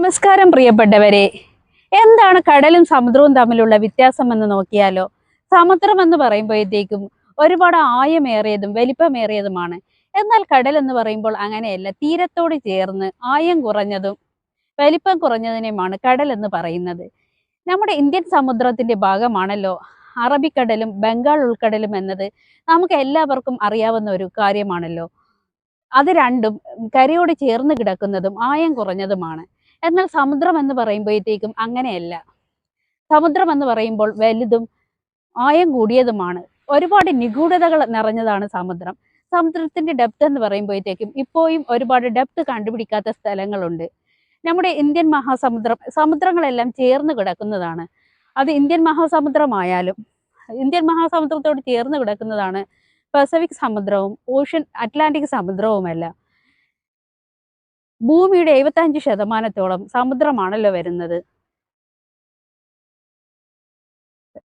നമസ്കാരം പ്രിയപ്പെട്ടവരെ. എന്താണ് കടലും സമുദ്രവും തമ്മിലുള്ള വ്യത്യാസം എന്ന് നോക്കിയാലോ? സമുദ്രം എന്ന് പറയുമ്പോഴത്തേക്കും ഒരുപാട് ആയമേറിയതും വലിപ്പമേറിയതുമാണ്. എന്നാൽ കടൽ എന്ന് പറയുമ്പോൾ അങ്ങനെയല്ല. തീരത്തോട് ചേർന്ന് ആയം കുറഞ്ഞതും വലിപ്പം കുറഞ്ഞതിനെയുമാണ് കടൽ എന്ന് പറയുന്നത്. നമ്മുടെ ഇന്ത്യൻ സമുദ്രത്തിന്റെ ഭാഗമാണല്ലോ അറബിക്കടലും ബംഗാൾ ഉൾക്കടലും എന്നത് നമുക്ക് എല്ലാവർക്കും അറിയാവുന്ന ഒരു കാര്യമാണല്ലോ. അത് രണ്ടും കരയോട് ചേർന്ന് കിടക്കുന്നതും ആയം കുറഞ്ഞതുമാണ്. എന്നാൽ സമുദ്രം എന്ന് പറയുമ്പോഴത്തേക്കും അങ്ങനെയല്ല. സമുദ്രം എന്ന് പറയുമ്പോൾ വലുതും ആയം കൂടിയതുമാണ്. ഒരുപാട് നിഗൂഢതകൾ നിറഞ്ഞതാണ് സമുദ്രം. സമുദ്രത്തിന്റെ ഡെപ്ത് എന്ന് പറയുമ്പോഴത്തേക്കും ഇപ്പോഴും ഒരുപാട് ഡെപ്ത് കണ്ടുപിടിക്കാത്ത സ്ഥലങ്ങളുണ്ട്. നമ്മുടെ ഇന്ത്യൻ സമുദ്രങ്ങളെല്ലാം ചേർന്ന് കിടക്കുന്നതാണ്. അത് ഇന്ത്യൻ മഹാസമുദ്രമായാലും ഇന്ത്യൻ മഹാസമുദ്രത്തോട് ചേർന്ന് കിടക്കുന്നതാണ് പസഫിക് സമുദ്രവും അറ്റ്ലാന്റിക് സമുദ്രവുമെല്ലാം. ഭൂമിയുടെ 75% സമുദ്രമാണല്ലോ വരുന്നത്.